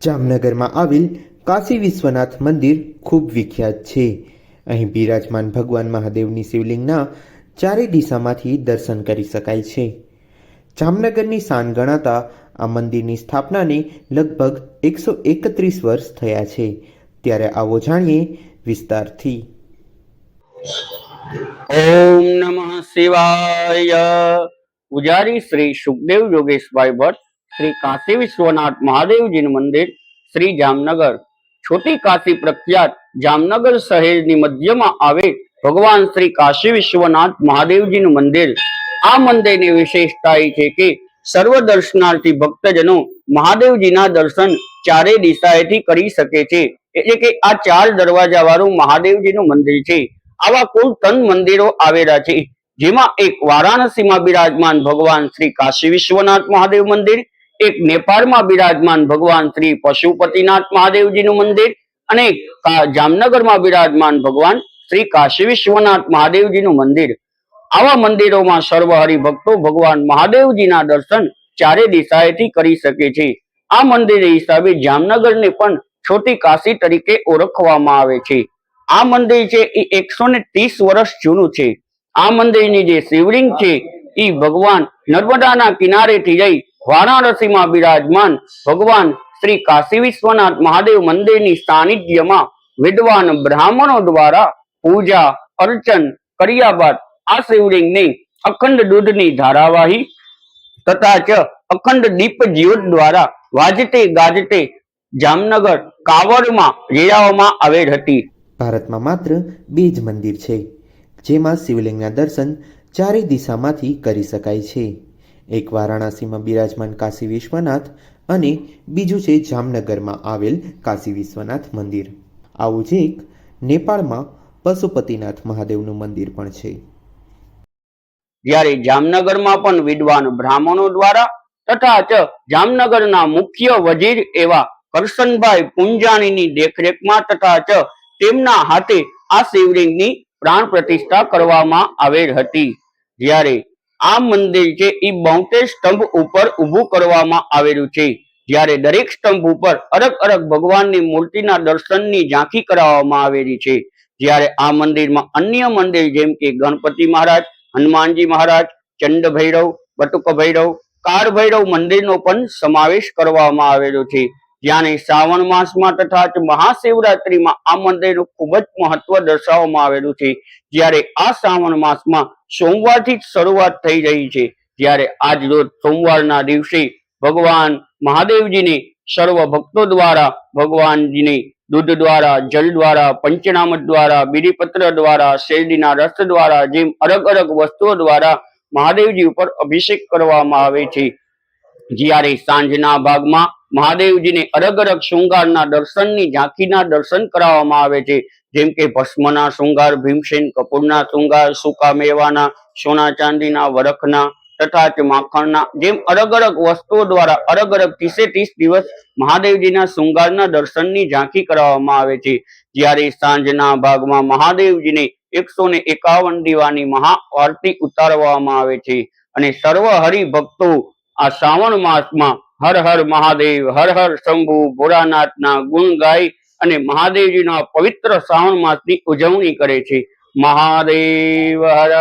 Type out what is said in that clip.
જામનગરમાં આવેલ કાશી વિશ્વનાથ મંદિર ખૂબ વિખ્યાત છે. અહીં બિરાજમાન ભગવાન મહાદેવની શિવલિંગના ચારે દિશામાંથી દર્શન કરી શકાય છે. જામનગરની શાન ગણાતા આ મંદિરની સ્થાપનાને લગભગ 131 વર્ષ થયા છે. ત્યારે આવો જાણીએ વિસ્તારથી. ઓમ નમઃ શિવાય. પૂજારી શ્રી સુખદેવ યોગેશભાઈ ભટ્ટ, શ્રી કાશી વિશ્વનાથ મહાદેવજીનું મંદિર, શ્રી જામનગર. છોટી કાશી પ્રખ્યાત જામનગર શહેરની મધ્યમાં આવે ભગવાન શ્રી કાશી વિશ્વનાથ મહાદેવજીનું મંદિર. આ મંદિરની વિશેષતા એ છે કે સર્વ દર્શનાર્થી ભક્તજનો મહાદેવજીના દર્શન ચારે દિશાએથી કરી શકે છે. એટલે કે આ 4 દરવાજા વાળું મહાદેવજીનું મંદિર છે. આવા કુલ 3 મંદિરો આવેલા છે, જેમાં એક વારાણસીમાં બિરાજમાન ભગવાન શ્રી કાશી વિશ્વનાથ મહાદેવ મંદિર, એક નેપાળમાં બિરાજમાન ભગવાન શ્રી પશુપતિનાથ મહાદેવજીનું મંદિર અને જામનગરમાં બિરાજમાન ભગવાન શ્રી કાશી વિશ્વનાથ મહાદેવજીનું મંદિર. આવા મંદિરોમાં સર્વ હરિભક્તો ભગવાન મહાદેવજીના દર્શન ચારે દિશાએથી કરી શકે છે. આ મંદિર હિસાબે જામનગરને પણ છોટી કાશી તરીકે ઓળખવામાં આવે છે. આ મંદિર છે એ 130 વર્ષ જૂનું છે. આ મંદિરની જે શિવલિંગ છે એ ભગવાન નર્મદાના કિનારેથી જઈ વારાણસીમાં બિરાજમાન ભગવાન શ્રી કાશી વિશ્વનાથ મહાદેવ મંદિરની સાનિધ્યમાં વિદ્વાન બ્રાહ્મણો દ્વારા પૂજા અર્ચન કર્યા બાદ આ શિવલિંગને અખંડ દૂધની ધારાવાહી તથા અખંડ દીપ જ્યોત દ્વારા વાજતે ગાજતે જામનગર કાવડમાં લેવામાં આવેલ હતી. ભારતમાં માત્ર 2 જ મંદિર છે જેમાં શિવલિંગના દર્શન ચારે દિશામાંથી કરી શકાય છે. એક વારાણસીમાં બિરાજમાન કાશી વિશ્વનાથ અને બીજું છે જામનગરમાં આવેલ કાશી વિશ્વનાથ મંદિર. આવું જ એક નેપાળમાં પશુપતિનાથ મહાદેવનું મંદિર પણ છે. જ્યારે જામનગરમાં પણ વિદ્વાન બ્રાહ્મણો દ્વારા તથા જામનગરના મુખ્ય વજીર એવા કરશનભાઈ પુંજાણીની દેખરેખમાં તથા તેમના હાથે આ શિવલિંગની પ્રાણ પ્રતિષ્ઠા કરવામાં આવેલ હતી. જ્યારે આ મંદિર છે એ 72 સ્તંભ ઉપર ઊભું કરવામાં આવેલું છે. જ્યારે દરેક સ્તંભ ઉપર અલગ અલગ ભગવાનની મૂર્તિના દર્શનની ઝાંખી કરાવવામાં આવેલી છે. જ્યારે આ મંદિરમાં અન્ય મંદિર જેમ કે ગણપતિ મહારાજ, હનુમાનજી મહારાજ, ચંડ ભૈરવ, બટુક ભૈરવ, કાર ભૈરવ મંદિરનો પણ સમાવેશ કરવામાં આવેલો છે. જ્યારે શ્રાવણ માસમાં તથા મહાશિવરાત્રીમાં આ મંદિરનું ખૂબ જ મહત્વ દર્શાવવામાં આવેલું છે. જ્યારે આ શ્રાવણ માસમાં સોમવારથી જ શરૂઆત થઈ રહી છે. જ્યારે આજ રોજ સોમવારના દિવસે ભગવાન મહાદેવજીને સર્વ ભક્તો દ્વારા ભગવાનજીને દૂધ દ્વારા, જલ દ્વારા, પંચનામત દ્વારા, બીલીપત્ર દ્વારા, શેરડીના રસ દ્વારા જેમ અલગ અલગ વસ્તુઓ દ્વારા મહાદેવજી ઉપર અભિષેક કરવામાં આવે છે. જ્યારે સાંજના ભાગમાં મહાદેવજીને અલગ અલગ શૃંગારના દર્શનની ઝાંખીના દર્શન કરાવવામાં આવે છે. જેમ કે ભસ્મના શૃંગાર, ભીમસેન કપૂરના શૃંગાર, સૂકા મેવાના, સોના ચાંદીના વરખના તથા માખણના જેમ અલગ અલગ વસ્તુઓ દ્વારા અલગ અલગ 30 દિવસ મહાદેવજીના શૃંગારના દર્શનની ઝાંખી કરાવવામાં આવે છે. જ્યારે સાંજના ભાગમાં મહાદેવજીને 151 દીવાની મહાઆરતી ઉતારવામાં આવે છે અને સર્વ હરિભક્તો આ શ્રાવણ માસમાં હર હર મહાદેવ, હર હર શંભુ ભોળાનાથના ગુણ ગાય અને મહાદેવજીના પવિત્ર શ્રાવણ માસની ઉજવણી કરે છે. મહાદેવ હર.